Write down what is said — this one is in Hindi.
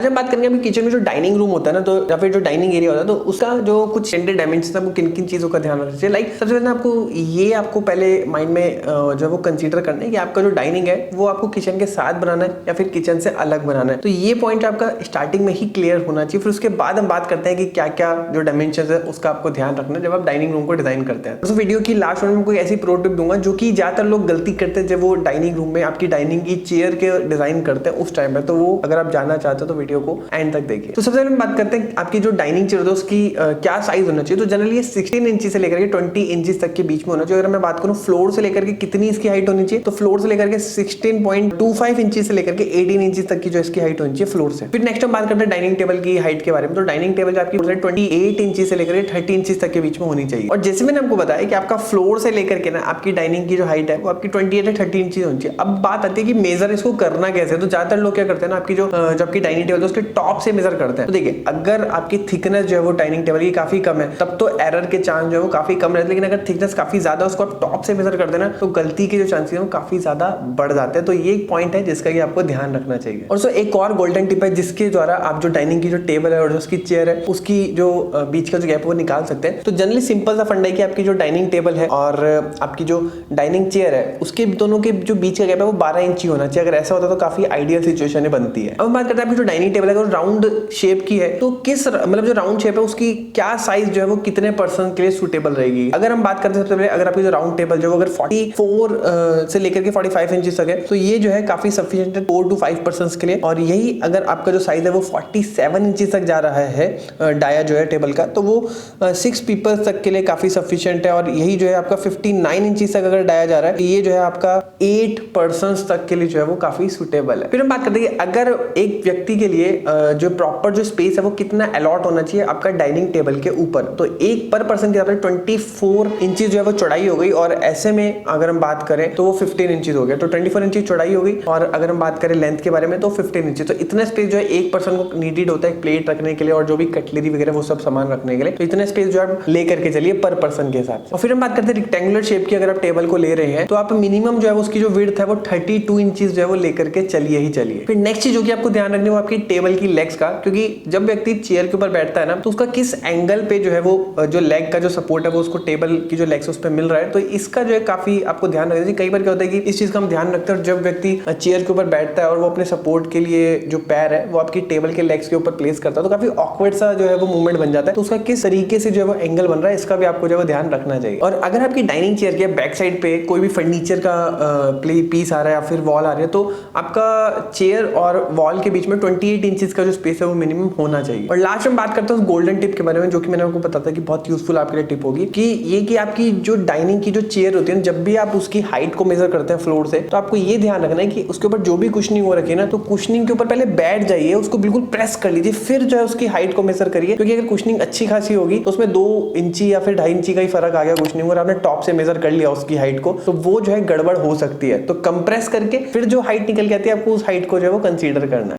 जब हम बात करेंगे अभी किचन में जो डाइनिंग रूम होता है ना, तो या फिर जो डाइनिंग एरिया होता है, तो उसका जो कुछ स्टैंडर्ड डायमेंशन है वो किन किन चीज़ों का ध्यान रखना चाहिए। लाइक सबसे पहले आपको पहले माइंड में जो है वो कंसीडर करना है कि आपका जो डाइनिंग है वो आपको किचन के साथ बनाना है या फिर किचन से अलग बनाना है। तो ये पॉइंट आपका स्टार्टिंग में ही क्लियर होना चाहिए। फिर उसके बाद हम बात करते हैं कि क्या क्या जो डायमेंशन है उसका आपको ध्यान रखना है जब आप डाइनिंग रूम को डिजाइन करते हैं। तो वीडियो की लास्ट में कोई ऐसी प्रो टिप दूंगा जो कि ज्यादातर लोग गलती करते हैं जब वो डाइनिंग रूम में आपकी डाइनिंग की चेयर के डिजाइन करते हैं उस टाइम पे। तो वो अगर आप जानना चाहते हो तो वीडियो को एंड तक देखिए। तो सबसे पहले हम बात करते हैं आपकी जो डाइनिंग चेयर है उसकी क्या साइज होना चाहिए। तो जनरली ये 16 इंची से लेकर के 20 इंचेस तक के बीच में होना चाहिए। अगर मैं बात करूं फ्लोर से लेकर के कितनी इसकी हाइट होनी चाहिए, तो फ्लोर से लेकर के 16.25 इंची से लेकर के 18 इंची तक की जो इसकी हाइट होनी चाहिए फ्लोर से। फिर नेक्स्ट हम बात करते हैं डाइनिंग टेबल की हाइट के बारे में। तो डाइनिंग टेबल आपकी 28 इंची से लेकर 30 इंची तक के बीच में होनी चाहिए। और जैसे मैंने आपको बताया कि आपका फ्लोर से लेकर के ना आपकी डाइनिंग की जो हाइट है वो आपकी 28 से 30 इंची होनी चाहिए। अब बात आती है कि मेजर इसको करना कैसे। तो ज्यादातर लोग क्या करते हैं ना, आपकी जो आपकी डाइनिंग टेबल है उसके टॉप से मेजर करते हैं। तो देखिए, अगर आपकी थिकनेस जो है वो डाइनिंग टेबल की काफी कम है तब तो एरर के चांस जो है वो काफी कम रहते हैं। लेकिन अगर थिकनेस काफी ज्यादा उसको आप टॉप से मेजर कर देना तो गलती के जो चांसेस हैं वो काफी ज्यादा बढ़ जाते हैं। तो ये एक पॉइंट है जिसका कि आपको ध्यान रखना चाहिए। और एक और गोल्डन टिप है जिसके द्वारा आप जो डाइनिंग की जो टेबल है और जो उसकी चेयर है उसकी जो बीच का जो गैप है वो निकाल सकते हैं। तो जनरली सिंपल सा फंडा है कि आपकी जो डाइनिंग टेबल है और आपकी जो डाइनिंग चेयर है उसके दोनों के जो बीच का गैप है वो 12 इंची होना चाहिए। अगर ऐसा होता तो काफी आइडियल सिचुएशन बनती है। अब हम बात करते हैं आपकी जो डाइनिंग टेबल है राउंड शेप की है, तो किस मतलब जो राउंड शेप है उसकी क्या साइज जो है वो कितने पर्सन के लिए सुटेबल रहेगी। अगर हम बात करते हैं सबसे पहले, अगर आपकी जो राउंड टेबल जो अगर 44 से लेकर के 45 इंच तक है तो ये जो है काफी सफिशिएंट है 4 to 5 पर्सन के लिए। और यही अगर आपका जो साइज है वो 47 इंच तक जा रहा है डाया जो है टेबल का, तो वो 6 पीपल तक के लिए काफी सफिशिएंट है। और यही जो है आपका 59 इंच तक अगर डाया जा रहा है, ये जो है आपका 8 पर्सन तक के लिए जो है वो काफी सुटेबल है। फिर हम बात करते हैं अगर एक व्यक्ति के लिए जो प्रॉपर जो स्पेस है वो कितना अलॉट होना चाहिए आपका डाइनिंग टेबल के ऊपर। तो एक पर पर्सन की 24 इंच जो है वो चौड़ाई हो गई। और ऐसे में अगर हम बात करें तो वो 15 इंच हो गया। तो 24 इंच चौड़ाई हो गई। और अगर हम बात करें लेंथ के बारे में तो 15 इंच। तो इतना स्पेस जो है एक पर्सन को नीडेड होता है एक प्लेट रखने के लिए और जो भी कटलरी वगैरह वो सब सामान रखने के लिए। तो इतना स्पेस जो आप लेकर के चलिए पर पर्सन के हिसाब। और फिर हम बात करते हैं रेक्टेंगुलर शेप की। अगर आप टेबल को ले रहे हैं तो आप मिनिमम जो है उसकी जो विड्थ है वो 32 इंचेस जो है वो लेकर के चलिए ही चलिए। फिर नेक्स्ट चीज जो कि आपको ध्यान रखनी है वो आपकी टेबल की लेग्स का, क्योंकि जब व्यक्ति चेयर के ऊपर बैठता है ना तो उसका किस एंगल पे जो है वो जो लेग का जो सपोर्ट है वो उसको टेबल की जो लेग्स उस पे मिल रहा है। तो इसका जो है काफी आपको ध्यान रखना चाहिए। कई बार क्या होता है कि इस चीज का हम ध्यान रखते हैं जब व्यक्ति चेयर के ऊपर बैठता है और वो अपने सपोर्ट के लिए जो पैर है वो आपकी टेबल के लेग्स के ऊपर प्लेस करता है, तो काफी ऑकवर्ड सा जो है वो मूवमेंट बन जाता है। तो उसका किस तरीके से जो है वो एंगल बन रहा है इसका भी आपको जो है ध्यान रखना चाहिए। और अगर आपकी डाइनिंग चेयर के बैक साइड पे कोई भी फर्नीचर का पीस आ रहा है या फिर वॉल आ रही है तो आपका चेयर और वॉल के बीच में 28 इंचेस का जो स्पेस है वो मिनिमम होना चाहिए। और लास्ट में बात करते हैं उस गोल्डन टिप के बारे में जो कि मैंने आपको बताया था कि बहुत यूजफुल आपके लिए टिप होगी, कि ये कि आपकी जो डाइनिंग की जो चेयर होती है जब भी आप उसकी हाइट को मेजर करते हैं फ्लोर से, तो आपको ये ध्यान रखना है कि उसके ऊपर जो भी कुशनिंग हो रखी है ना, तो कुशनिंग के ऊपर पहले बैठ जाइए, उसको बिल्कुल प्रेस कर लीजिए, फिर जो है उसकी हाइट को मेजर करिए। क्योंकि अगर कुशनिंग अच्छी खासी होगी तो उसमें 2 इंची या फिर 2.5 इंची का ही फर्क आ गया कुशनिंग और आपने टॉप से मेजर कर लिया उसकी हाइट को, तो वो जो है गड़बड़ हो सकती है। तो कंप्रेस करके फिर जो हाइट निकल के आती है आपको उस हाइट को जो है वो कंसीडर करना है।